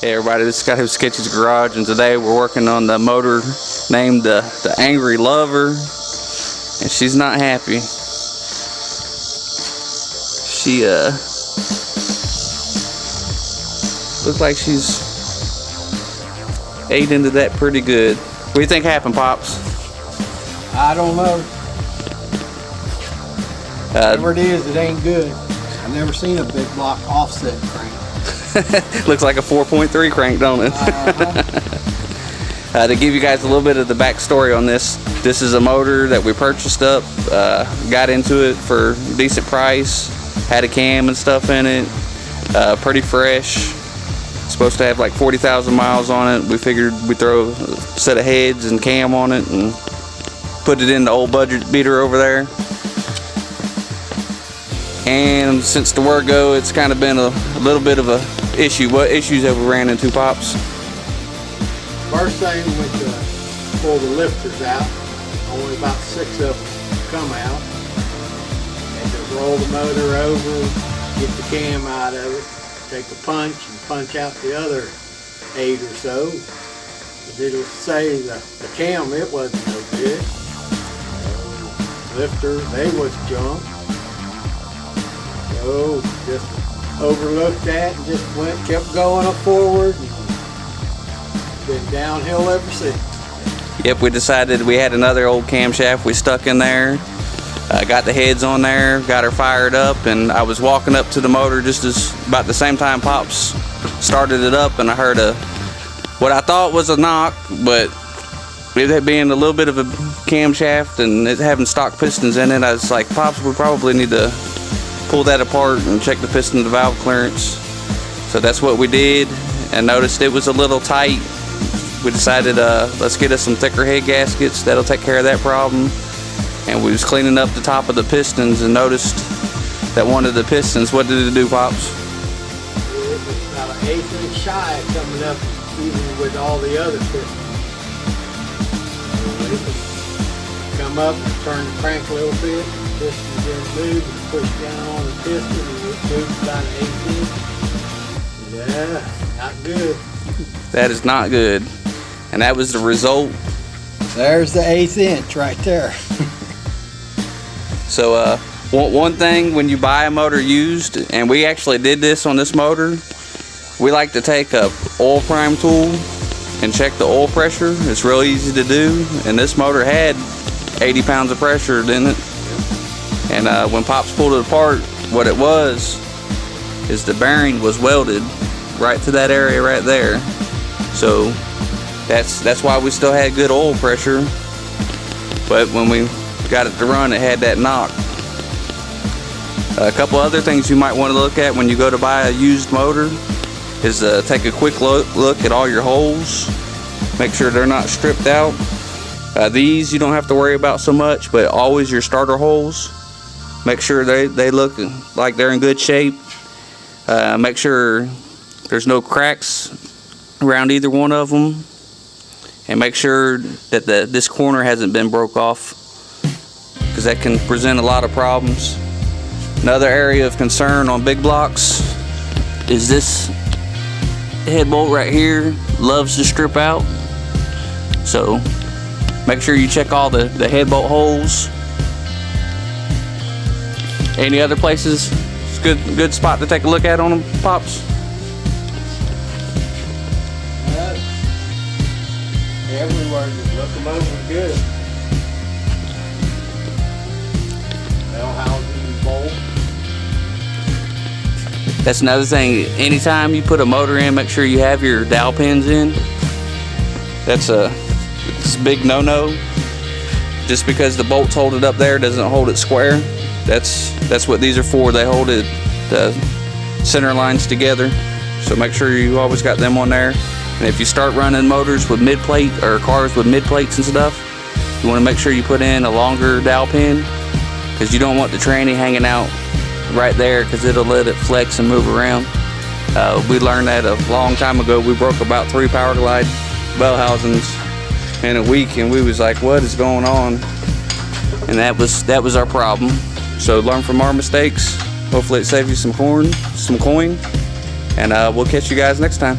Hey everybody, this is Scott of Sketchy's Garage, and today we're working on the motor named the Angry Lover, and she's not happy. She looks like she's ate into that pretty good. What do you think happened, Pops? I don't know. Whatever it is, it ain't good. I've never seen a big block offset crank. Looks like a 4.3 crank, don't it? To give you guys a little bit of the backstory on this, this is a motor that we purchased up, got into it for a decent price, had a cam and stuff in it, pretty fresh. Supposed to have like 40,000 miles on it. We figured we'd throw a set of heads and cam on it and put it in the old Budget Beater over there. And since the word go, it's kind of been a little bit of a issue. What issues have we ran into, Pops? First thing, we pull the lifters out. Only about 6 of them come out. And to roll the motor over, get the cam out of it, take a punch and punch out the other 8 or so. But it'll say the cam, it wasn't no good. Lifters, they was junk. So just overlooked that and just kept going up forward. And been downhill ever since. Yep, we decided we had another old camshaft we stuck in there. Got the heads on there, got her fired up, and I was walking up to the motor just as about the same time Pops started it up, and I heard what I thought was a knock, but it had being a little bit of a camshaft and it having stock pistons in it, I was like, Pops, we probably need to pull that apart and check the piston to valve clearance. So that's what we did, and noticed it was a little tight. We decided let's get us some thicker head gaskets, that'll take care of that problem. And we was cleaning up the top of the pistons and noticed that one of the pistons, what did it do, Pops? It was about an 1/8 inch shy of coming up even with all the other pistons. So it would come up and turn the crank a little bit, the piston didn't move, and push down on the piston and it moved about an 1/8 inch. Yeah, not good. That is not good. And that was the result. There's the 1/8 inch right there. So one thing when you buy a motor used, and we actually did this on this motor, we like to take a oil prime tool and check the oil pressure. It's real easy to do, and this motor had 80 pounds of pressure in it. And when Pops pulled it apart, what it was is the bearing was welded right to that area right there. So that's why we still had good oil pressure, but when we got it to run, it had that knock. A couple other things you might want to look at when you go to buy a used motor is take a quick look at all your holes. Make sure they're not stripped out. These you don't have to worry about so much, but always your starter holes. Make sure they look like they're in good shape. Make sure there's no cracks around either one of them. And make sure that this corner hasn't been broke off, because that can present a lot of problems. Another area of concern on big blocks is this head bolt right here loves to strip out. So make sure you check all the head bolt holes. Any other places it's a good spot to take a look at on them, Pops? Everywhere, just look them over good. Bell housing, bolt. That's another thing. Anytime you put a motor in, make sure you have your dowel pins in. It's a big no-no. Just because the bolts hold it up there doesn't hold it square. That's what these are for. They hold the center lines together. So make sure you always got them on there. And if you start running motors with mid-plate or cars with mid-plates and stuff, you want to make sure you put in a longer dowel pin, because you don't want the tranny hanging out right there, because it'll let it flex and move around. We learned that a long time ago. We broke about 3 Power Glide bell housings in a week, and we was like, what is going on? And that was our problem. So learn from our mistakes. Hopefully it saves you some coin, and we'll catch you guys next time.